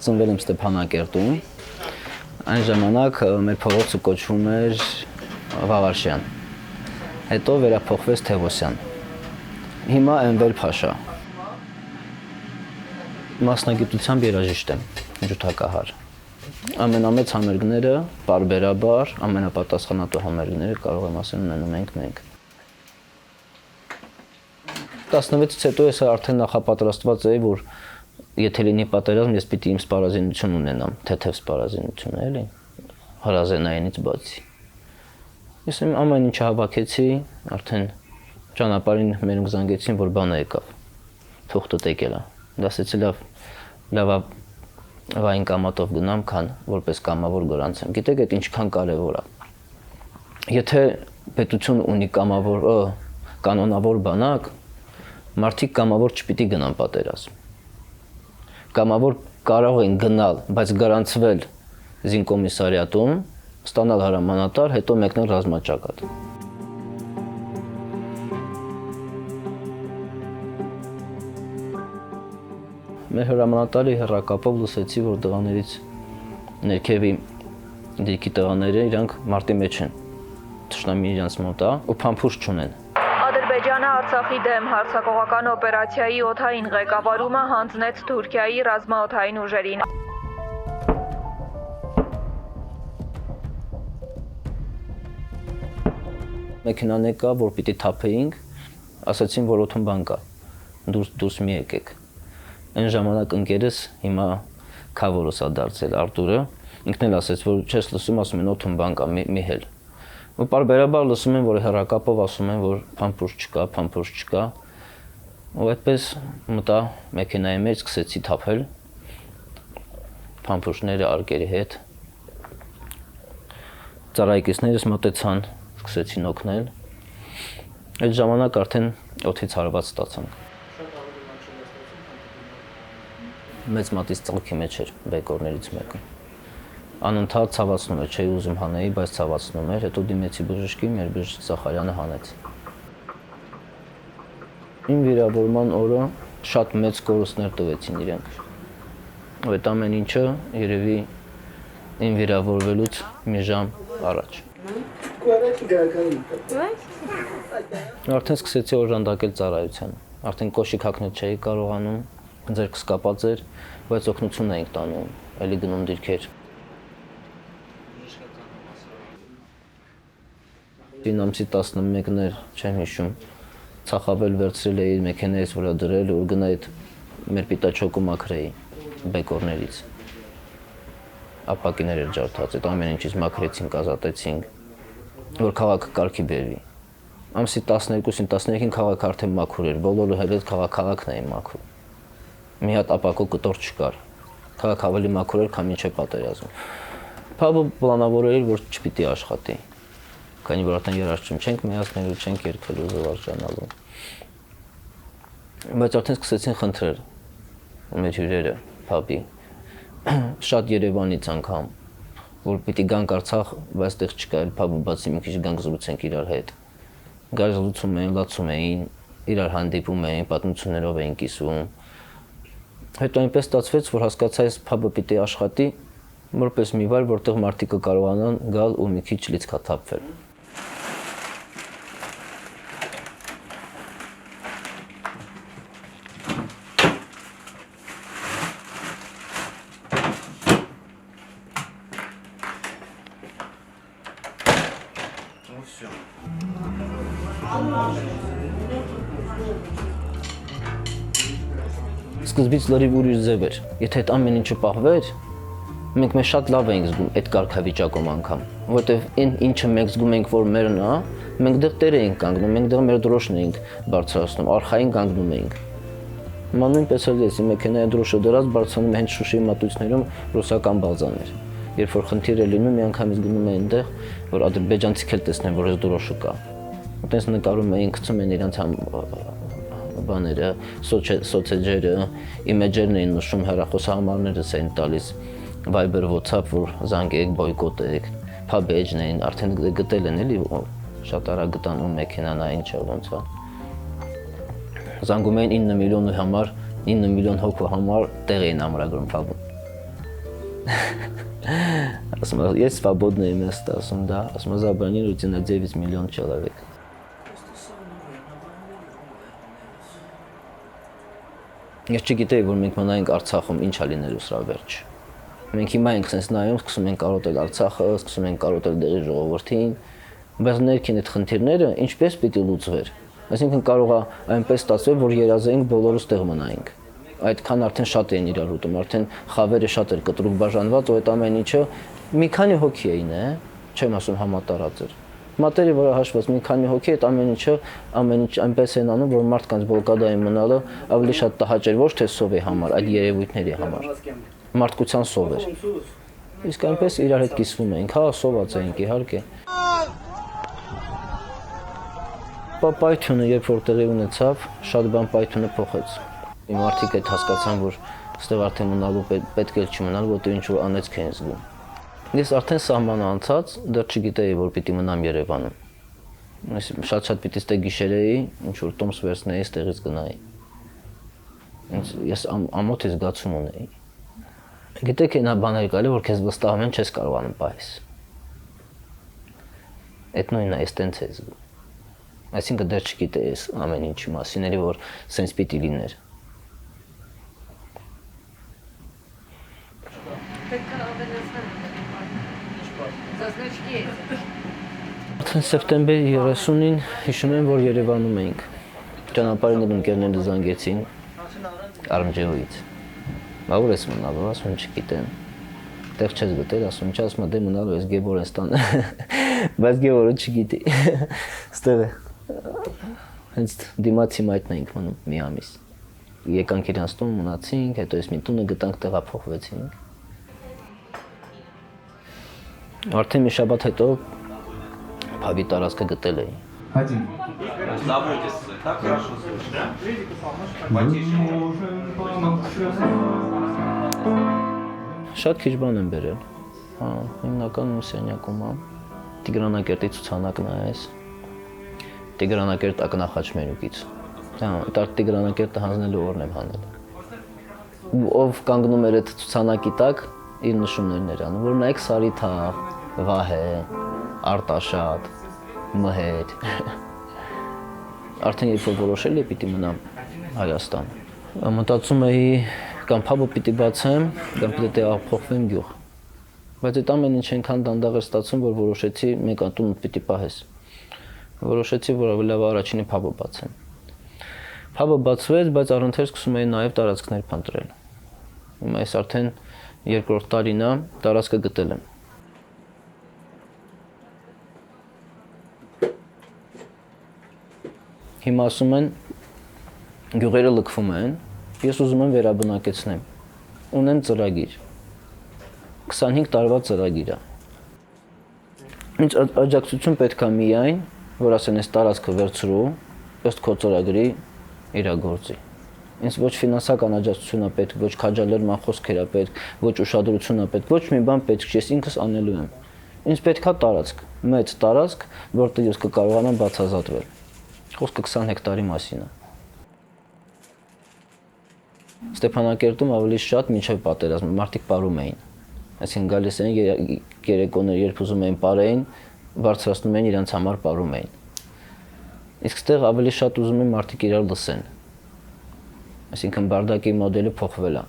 ծնվել եմ Ստեփանակերտում, այն ժամանակ մեր փողոցը կոչվում էր Վաղարշյան, հետո վերափոխվեց Թևոսյան, հիմա Էնվեր Փաշա։ Մասնագիտությամբ երաժիշտ եմ, ջութակահար։ Ամենամեծ համերգները, պարբերաբար, ամենապատասխանատու համերգները կարող եմ ասել ունենում ենք մենք։ 16-ից հետո ես արդեն նախապատրաստված էի, որ եթե լինի պատերազմ, ես պիտի իմ սպառազինություն ունենամ, թեթև սպառազինություն, էլի, հրազենայինից բացի։ Ես ամեն ինչը հավաքեցի, արդեն ճանապարհին մերոնք զանգեցին, որ բանը եկավ, թուղթը տեկել է։ Դասեցի լավ վային կամատով գնամ, քան որպես կամավոր գրանցեմ։ Գիտեք, այդ ինչքան կարևոր է։ Եթե պետություն ունի կանոնավոր բանակ, մարդիկ կամավոր չպիտի գնան պատերազմ։ Կամավոր կարող են գնալ, բայց գրանցվել զինկոմիսարիատում, ստանալ հրամանատար, հետո մեկնել ռազմաճակատ։ Մեր հրամանատարի հեռակապով լսեցի, որ տղաներից ներքևի դիրքի տղաները իրանք մարտի մեջ են, թշնամի իրանց մոտ է ու փամփուշտ չունեն։ Ադրբեջանը Արցախի դեմ հարձակողական օպերացիայի օդային ղեկավարումը հանձնեց Թուրքիայի ռազմաօդային ուժերին։ Մեքենան եկա, որ պիտի թափեինք, ասացին, որ օդում բան կա, դուրս մի եկեք։ Այն ժամանակ ընկերս հիմա Քավորոս է դարձել Արտուրը, ինքն էլ ասեց, որ չես լսում, ասում են օդում բան կա, մի հել։ Ու պարբերաբար լսում են, որ հեռակապով ասում են, որ փամփուշտ չկա։ Ու այդպես մտա մեքենայի մեջ, սկսեցի թափել փամփուշտները արկերի հետ։ Ծառայեկիցներս մոտեցան, սկսեցին օգնել։ Այդ ժամանակ արդեն օդից հարված ստացանք։ Մեծ մատից ծալքի մեջ էր բեկորներից մեկը։ Անընդհատ ցավացնում էր, չէի ուզում հանեի, բայց ցավացնում էր, հետո դիմեցի բժշկի, մեր բժիշկ Սախարյանը հանեց։ Իմ վիրավորման օրը շատ մեծ կորուստներ տվեցին իրենք։ Այդ ամեն ինչը երևի իմ վիրավորվելուց մի ժամ առաջ։ Արդեն սկսեցի օժանդակել ծառայությանը։ Արդեն կոշիկ հագնել չէի կարողանում, ձեռքս կապած էր, բայց օգնություն էինք տանում, էլի գնում դիրքեր։ Ամսի 11-ն էր, չեմ հիշում, ծախավել վերցրել էի մեքենայից վրա դրել, որ գնա այդ մեր պիտաչոկը մաքրեի բեկորներից։ Ապակիներ էր ջարդած, այդ ամեն ինչից մաքրեցինք, ազատեցինք, որ քաղաքը կարգի բերվի։ Ամսի 12-ին 13-ին քաղաքը արդեն մաքուր էր, բոլորը հետ քաղաքն էին մաքուր։ Մի հատ ապակո կտոր չկար, քաղաք ավելի մաքուր էր, քան մինչև պատերազմ։ Փաբը պլանավորել էր, որ չպիտի աշխատի, քանի որ արդեն երաժշտություն չենք միացնելու, չենք երգելու, զվարճանալու։ Բայց արդեն սկսեցին խնդրել մեր հյուրերը փաբի, շատ Երևանից անգամ, որ պիտի գանք Արցախ, բայց տեղ չկա, այլ փաբը բացի մի քիչ գանք զրուցենք իրար հետ։ Գար զրուցում էին, լացում էին, իրար հանդիպում էին, պատմություններով էին կիսում։ Հետո այնպես ստացվեց, որ հասկացա, այս փաբը պիտի աշխատի, որպես մի վայր, որտեղ մարդիկ կարողանան գալ ու մի քիչ լիցքաթափվել։ Սկզբից լրիվ ուրիշ ձև էր։ Եթե այդ ամեն ինչը պահվեր, մենք մեզ շատ լավ էինք զգում այդ կարգավիճակում անգամ, որովհետև այն ինչը մենք զգում ենք, որ մերն է, մենք դեռ տեր էինք կանգնում, մենք դեռ մեր դրոշն էինք բարձրացնում, արխային կանգնում էինք։ Հիմա նույնպես էլ ես իմ մեքենայի դրոշը դրած բարձրանում հենց Շուշիի մատույցներում ռուսական բազաներ։ Երբ որ խնդիր է լինում, միանգամից գնում են այնտեղ, որ ադրբեջանցիք էլ տեսնեն, որ այս դրոշը կա։ Այդպես նկարում էին, գցում են իրանց բաները, սոցեջերը, իմեջերն էին նշում, հեռախոսահամարներս էին տալիս, Viber, WhatsApp, որ զանգեք, բոյկոտեք, փաբեջն էին, արդեն գտել են էլի, շատ արագ գտան ու մեքենան այն չէ ոնց է։ Զանգում էին 9 միլիոն հոգու համար տեղ էին ամրագրում փաբում։ Ասում есть свободное место, ասում да, ասում забронируйте на 9 миллионов человек. Ես չգիտեի, որ մենք մնայինք Արցախում, ինչ ա լինելու սրա վերջ։ Մենք հիմա ենք sense նայում, սկսում ենք կարոտել Արցախը, սկսում ենք կարոտել դեղի ժողովրդին, բայց ներքին այդ խնդիրները ինչպես պիտի լուծվեր։ Այսինքն կարող է այնպես ստացվել, որ երազենք բոլորս տեղ մնայինք։ Այդքան արդեն շատ էին իրար ուտում, արդեն խավերը շատ էր կտրուկ բաժանված, ու այդ ամեն ինչը մի քանի հոգի էին, չեմ ասում համատարած էր։ Մատերի վրա հաշված մի քանի հոգի այդ ամեն ինչ այնպես են անում, որ մարդկանց բլոկադային մնալը ավելի շատ տհաճ էր ոչ թե սովի համար, այլ երևույթների համար։ Մարդկության սով էր։ Իսկ այնպես իրար հետ կիսվում էինք, հա, սոված էինք իհարկե։ Պայթյունը երբ որ տեղի ունեցավ, շատ բան պայթյունը փոխեց։ Իմ մարդիկ այդ հասկացան, որ այստեղ արդեն մնալու պետք է չմնալ, որտեղ ինչ որ անեծք են զգում։ Ես արդեն սահմանը անցած, դեռ չգիտեի, որ պիտի մնամ Երևանում։ Շատ պիտի ստե գիշերեի, ինչ որ տոմս վերցնեի, ստեղից գնայի։ Ես ամոթ զգացում ունեի։ Գիտեք, այնա բաներ կալի, որ քեզ վստահում են, չես կարողանում պահես։ Այդ նույնն է, ես տենց է զգում։ Այսինքն դեռ չգիտեի ես ամեն ինչի մասին, էլի որ սենց պիտի լիներ։ Արդեն սեպտեմբեր 30-ին հիշում եմ, որ Երևանում էինք։ Ճանապարհին ընկերները զանգեցին Արմջեոյից։ Ուր ես մնալու, ասում չգիտեմ։ Տեղ չես գտել, ասում չէ, ասում դե մնալու ես Գևորգստան։ Բայց Գևորգը չգիտի։ Ստեղ է։ Հենց դիմացի մայթն էինք մնում մի ամիս։ Եկանք իրանց տուն, մնացինք, հետո ես մի տունը գտանք, տեղափոխվեցինք։ Արդեն մի շաբաթ հետո Փավի տարածքը гтել էի։ Շատ քիչ բան եմ բերել։ Հա, հիմնական ու սենյակում է։ Տիգրանակերտի ցուցանակն է այս։ Տիգրանակերտ ակնախաչմերուկից։ Հա, դա Տիգրանակերտը հանձնելու օրն եմ հանել։ Ով կանգնում էր այդ ցուցանակի տակ, իր նշումներն էր անում, որ նայեք Սարիթաղ, Վահե, Արտաշատ, Մհեր։ Արդեն երբ որ որոշել էի պիտի մնամ Հայաստան։ Մտածում էի կամ փաբը պիտի բացեմ, կամ պիտի տեղափոխվեմ գյուղ։ Բայց այդ ամեն ինչ այնքան դանդաղ էր ստացվում, որ որոշեցի մեկ տուն պիտի պահես։ Որոշեցի, որ ավելի լավ առաջինը փաբը բացեմ։ Փաբը բացվեց, բայց առընթեր սկսում էի նաև տարածքներ փնտրել։ Հիմա այս արդեն երկրորդ տարին է, տարածքը գտել եմ։ Հիմա ասում են գյուղերը լքվում են, ես ուզում եմ վերաբնակեցնեմ։ Ունեմ ծրագիր։ 25 տարվա ծրագիր է։ Ինչ աջակցություն պետք է միայն, որ ասեն այս տարածքը վերցրու, ըստ քո ծրագրի իրագործի։ Ինձ ոչ ֆինանսական աջակցություն է պետք, ոչ քաջալերման խոսքեր է պետք, ոչ ուշադրություն է պետք, ոչ մի բան պետք չի, ես ինքս անելու եմ։ Ինձ պետք է տարածք, մեծ տարածք, որտեղ ես կկարողանամ բացազատվել։ Խոսքը 20 հեկտարի մասին է։ Ստեփանակերտում ավելի շատ մինչև պատերազմը մարդիկ պարում էին։ Այսինքն գալիս էին երեկոներ, երբ ուզում էին պարեին, բարձրացնում էին իրենց համար պարում էին։ Իսկ ստեղ ավելի շատ ուզում են մարդիկ իրար լսեն։ Այսինքն բարդակի մոդելը փոխվել է։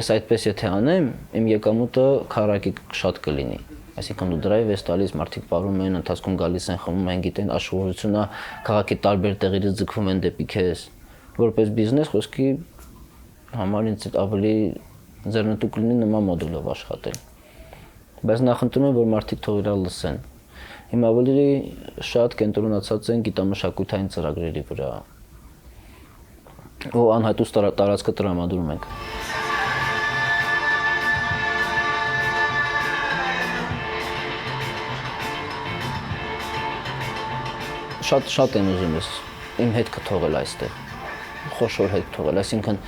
Ես այդպես եթե անեմ, իմ եկամուտը քառակի շատ կլինի։ Այսինքն դու դրայվ ես տալիս, մարդիկ պարում են, ընթացքում գալիս են, խմում են, գիտեն աշխուժությունը, քաղաքի տարբեր տեղերից ձգվում են դեպի քեզ։ Որպես բիզնես խոսքի համար ինձ ավելի ձեռնտու կլինի նման մոդելով աշխատել։ Բայց նախընտրում եմ, որ մարդիկ թող իրար լսեն։ Հիմա ավելի շատ կենտրոնացած են գիտամշակութային ծրագրերի վրա։ Ու անհայտուց տարածքը տրամադրում ենք։ Շատ են ուզում ես իմ հետ կթողել այստեղ, խոշոր հետ թողել, այսինքն,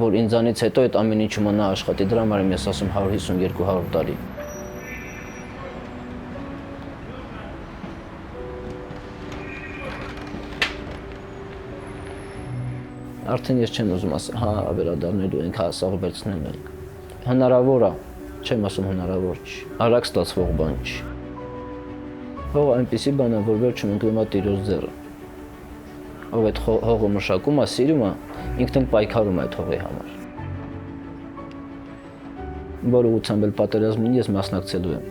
որ ինձանից հետո այդ ամեն ինչը մնա աշխատի, դրա համար եմ ես ասում 150-200 տարի։ Արդեն ես չեմ ուզում ասել, հա, վերադառնելու ենք, հա, սաղ վերցնելու ենք։ Հնարավոր է, Չեմ ասում հնարավոր չի։ Արագ ստացվող բան չի։ Հողը այնպեսի բան է, որ վերջում ընկնում է տիրոջ ձեռը։ Ով այդ հողը մշակում է, սիրում է, ինքն էլ պայքարում է այդ հողի համար։ Որ ուղղությամբ էլ պատերազմին ես մասնակցելու եմ։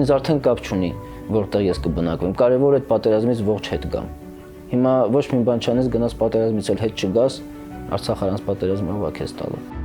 Ինձ արդեն կապ չունի, որտեղ ես կբնակվեմ։ Կարևոր է այդ պատերազմից ողջ հետ գամ։ Հիմա ոչ մի բան չանես, գնաս պատերազմից էլ հետ չգաս, Արցախ առանց պատերազմի ով է քեզ տալու։